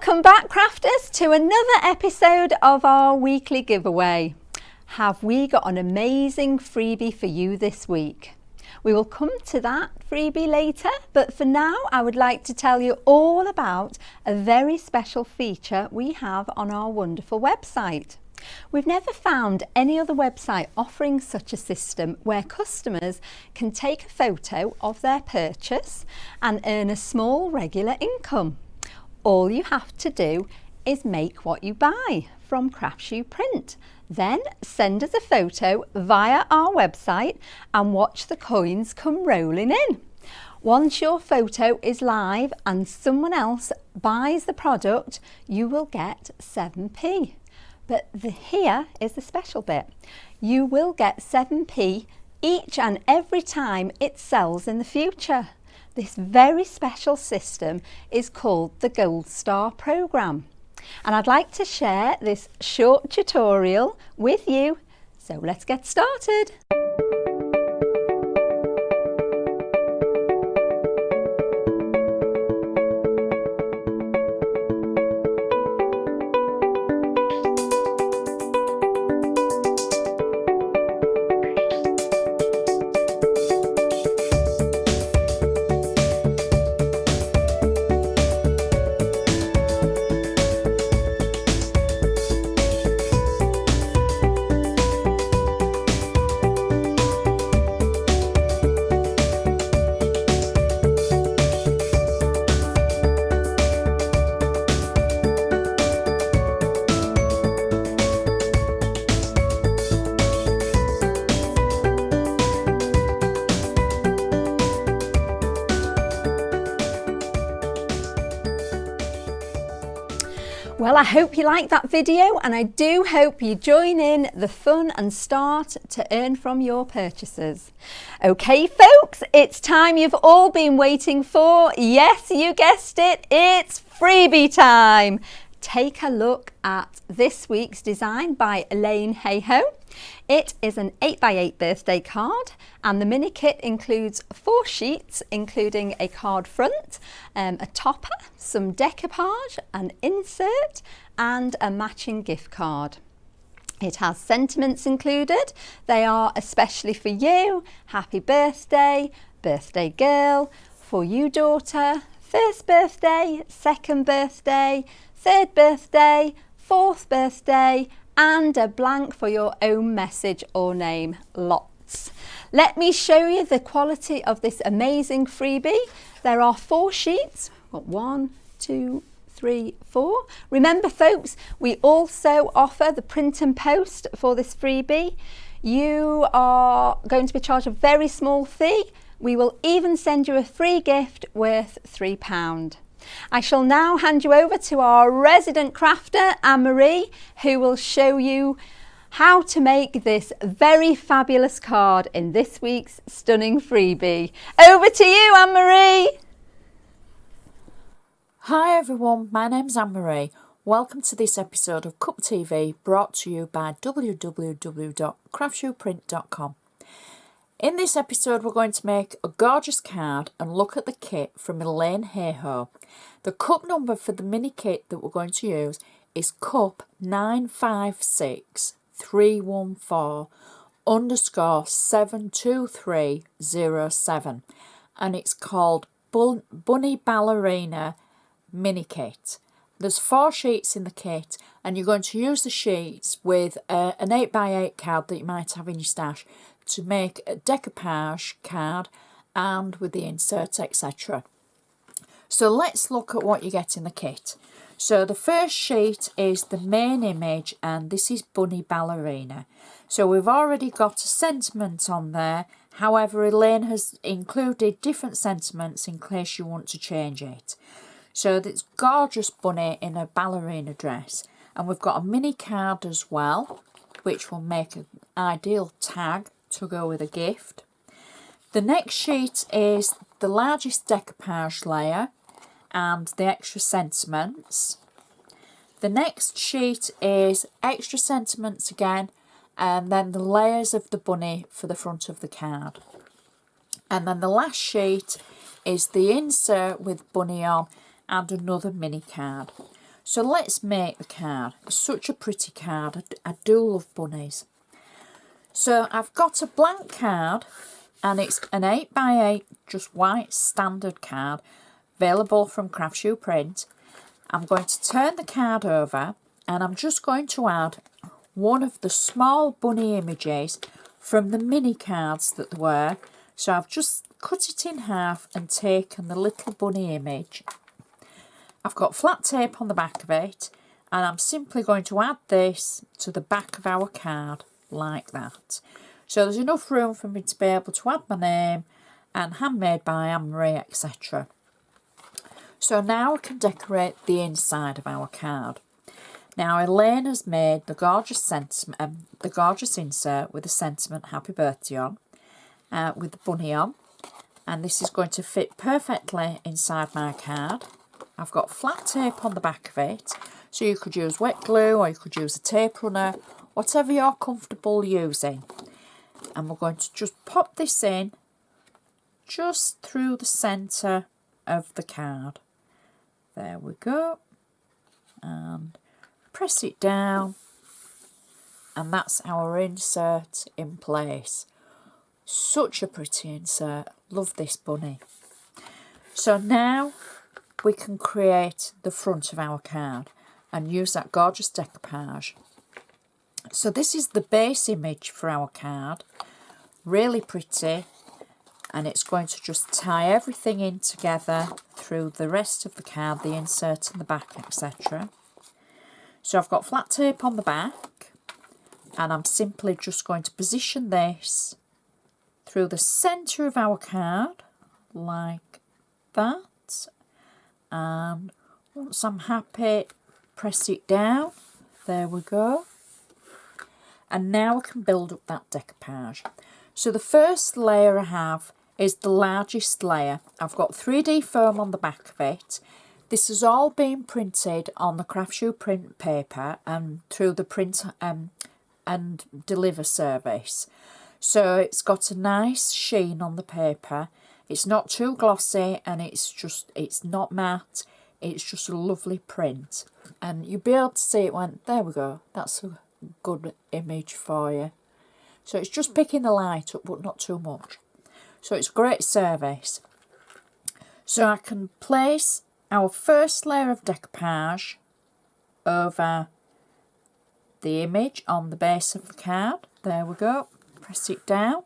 Welcome back, crafters, to another episode of our weekly giveaway. Have we got an amazing freebie for you this week? We will come to that freebie later, but for now I would like to tell you all about a very special feature we have on our wonderful website. We've never found any other website offering such a system where customers can take a photo of their purchase and earn a small regular income. All you have to do is make what you buy from Craftsuprint. Then send us a photo via our website and watch the coins come rolling in. Once your photo is live and someone else buys the product, you will get 7p. But here is the special bit. You will get 7p each and every time it sells in the future. This very special system is called the Gold Star Programme. And I'd like to share this short tutorial with you. So let's get started. Well, I hope you liked that video and I do hope you join in the fun and start to earn from your purchases. Okay, folks, it's time you've all been waiting for. Yes, you guessed it, it's freebie time. Take a look at this week's design by Elaine Hayhoe. It is an 8x8 birthday card and the mini kit includes 4 sheets including a card front, a topper, some decoupage, an insert and a matching gift card. It has sentiments included. They are especially for you, happy birthday, birthday girl, for you daughter, first birthday, second birthday, third birthday, fourth birthday, and a blank for your own message or name. Lots. Let me show you the quality of this amazing freebie. There are 4 sheets. Got 1, 2, 3, 4. Remember, folks, we also offer the print and post for this freebie. You are going to be charged a very small fee. We will even send you a free gift worth £3. I shall now hand you over to our resident crafter, Anne-Marie, who will show you how to make this very fabulous card in this week's stunning freebie. Over to you, Anne-Marie. Hi everyone, my name's Anne-Marie. Welcome to this episode of Cup TV brought to you by www.craftsuprint.com. In this episode we're going to make a gorgeous card and look at the kit from Elaine Hayhoe. The cup number for the mini kit that we're going to use is cup 956314_72307 and it's called Bunny Ballerina Mini Kit. There's 4 sheets in the kit and you're going to use the sheets with an 8x8 card that you might have in your stash to make a decoupage card and with the inserts, etc. So let's look at what you get in the kit. So the first sheet is the main image and this is Bunny Ballerina. So we've already got a sentiment on there. However, Elaine has included different sentiments in case you want to change it. So this gorgeous bunny in a ballerina dress. And we've got a mini card as well, which will make an ideal tag to go with a gift. The next sheet is the largest decoupage layer and the extra sentiments. The next sheet is extra sentiments again and then the layers of the bunny for the front of the card. And then the last sheet is the insert with bunny on and another mini card. So let's make the card. It's such a pretty card. I do love bunnies. So I've got a blank card, and it's an 8x8 just white standard card available from Craftsuprint. I'm going to turn the card over, and I'm just going to add one of the small bunny images from the mini cards that there were. So I've just cut it in half and taken the little bunny image. I've got flat tape on the back of it, and I'm simply going to add this to the back of our card like that. So there's enough room for me to be able to add my name and handmade by Anne-Marie, etc. So now I can decorate the inside of our card. Now Elaine has made the gorgeous insert with the sentiment "Happy Birthday" on, with the bunny on, and this is going to fit perfectly inside my card. I've got flat tape on the back of it, so you could use wet glue or you could use a tape runner, whatever you're comfortable using. And we're going to just pop this in just through the centre of the card. There we go. And press it down, and that's our insert in place. Such a pretty insert. Love this bunny. So now we can create the front of our card and use that gorgeous decoupage. So this is the base image for our card. Really pretty, and it's going to just tie everything in together through the rest of the card, the insert in the back, etc. So I've got flat tape on the back, and I'm simply just going to position this through the centre of our card like that. And once I'm happy, press it down. There we go. And now I can build up that decoupage. So the first layer I have is the largest layer. I've got 3D foam on the back of it. This has all been printed on the Craftsuprint paper and through the print and deliver service. So it's got a nice sheen on the paper. It's not too glossy, and it's not matte. It's just a lovely print. And you'll be able to see it when, there we go. That's a good image for you. So it's just picking the light up, but not too much. So it's great service. So I can place our first layer of decoupage over the image on the base of the card. There we go. Press it down.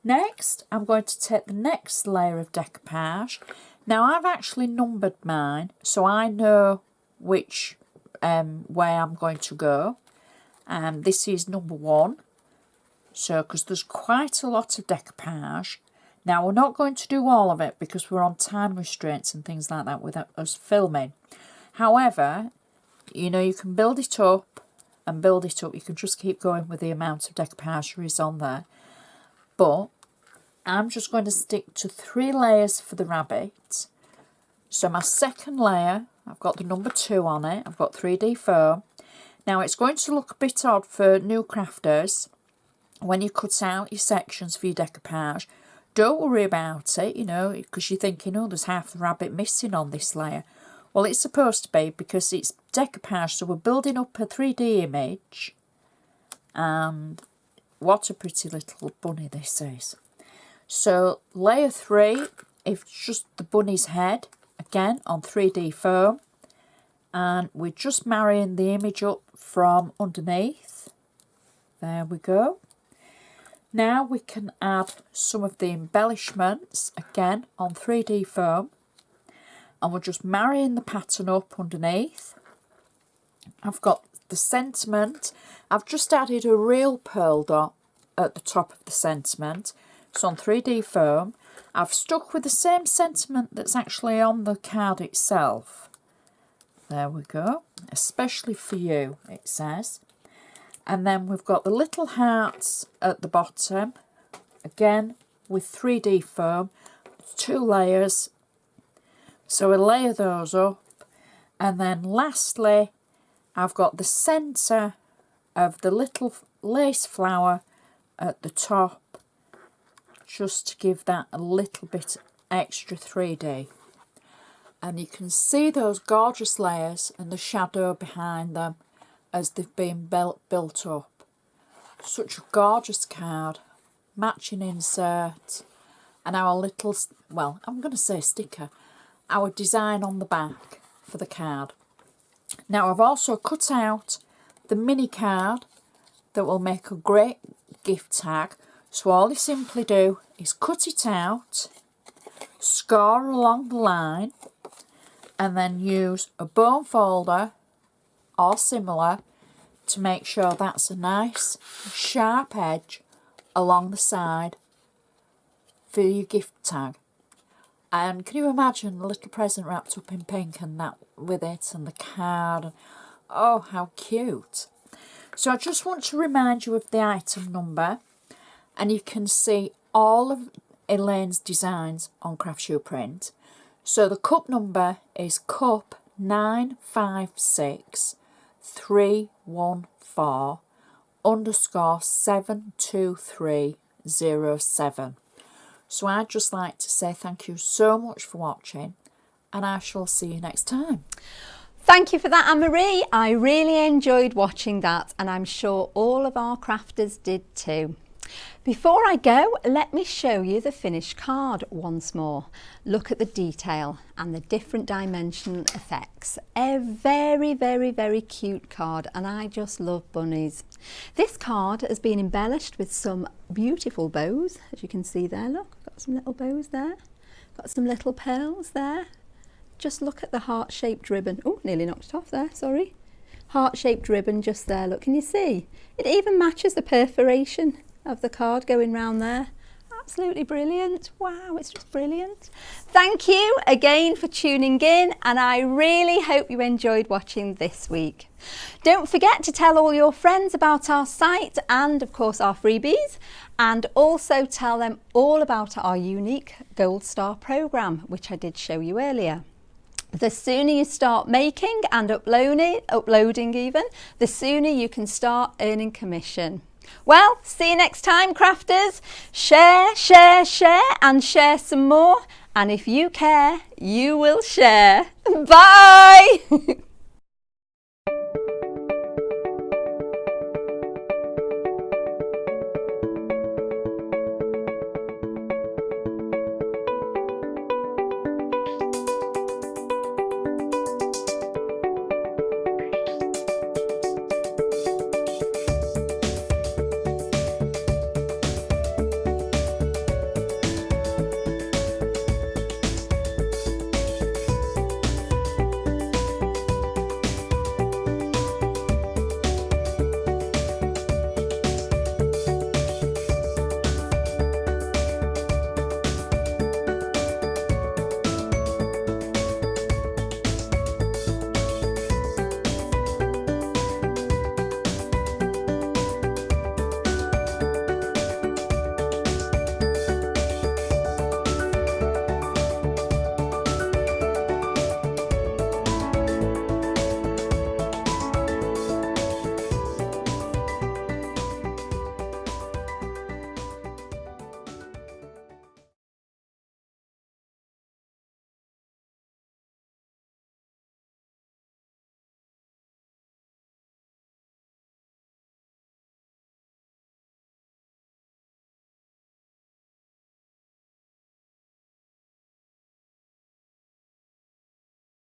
Next, I'm going to take the next layer of decoupage. Now I've actually numbered mine, so I know which way I'm going to go. This is number 1. So, because there's quite a lot of decoupage. Now, we're not going to do all of it because we're on time restraints and things like that with us filming. However, you know, you can build it up and build it up. You can just keep going with the amount of decoupage there is on there. But I'm just going to stick to 3 layers for the rabbit. So my second layer, I've got the number 2 on it. I've got 3D foam. Now, it's going to look a bit odd for new crafters when you cut out your sections for your decoupage. Don't worry about it, you know, because you're thinking, oh, there's half the rabbit missing on this layer. Well, it's supposed to be because it's decoupage, so we're building up a 3D image. And what a pretty little bunny this is. So layer 3 is just the bunny's head, again on 3D foam. And we're just marrying the image up from underneath. There we go. Now we can add some of the embellishments, again on 3D foam. And we're just marrying the pattern up underneath. I've got the sentiment. I've just added a real pearl dot at the top of the sentiment. It's on 3D foam. I've stuck with the same sentiment that's actually on the card itself. There we go. Especially for you, it says. And then we've got the little hearts at the bottom, again with 3D foam, 2 layers. So we'll layer those up. And then lastly, I've got the centre of the little lace flower at the top, just to give that a little bit extra 3D. and you can see those gorgeous layers and the shadow behind them as they've been built up. Such a gorgeous card, matching insert, and our little, well, I'm going to say sticker, our design on the back for the card. Now I've also cut out the mini card that will make a great gift tag. So all you simply do is cut it out, score along the line, and then use a bone folder or similar to make sure that's a nice sharp edge along the side for your gift tag. And can you imagine a little present wrapped up in pink and that with it and the card? Oh, how cute. So I just want to remind you of the item number, and you can see all of Elaine's designs on Craftsuprint. So the cup number is cup 956314_72307. So I'd just like to say thank you so much for watching, and I shall see you next time. Thank you for that, Anne-Marie. I really enjoyed watching that, and I'm sure all of our crafters did too. Before I go, let me show you the finished card once more. Look at the detail and the different dimensional effects. A very, very, very cute card, and I just love bunnies. This card has been embellished with some beautiful bows, as you can see there. Look, got some little bows there. Got some little pearls there. Just look at the heart-shaped ribbon. Oh, nearly knocked it off there, sorry. Heart-shaped ribbon just there, look, can you see? It even matches the perforation of the card going round there. Absolutely brilliant. Wow, it's just brilliant. Thank you again for tuning in, and I really hope you enjoyed watching this week. Don't forget to tell all your friends about our site and of course our freebies, and also tell them all about our unique Gold Star programme, which I did show you earlier. The sooner you start making and uploading even, the sooner you can start earning commission. Well, see you next time, crafters. Share, share, share, and share some more. And if you care, you will share. Bye!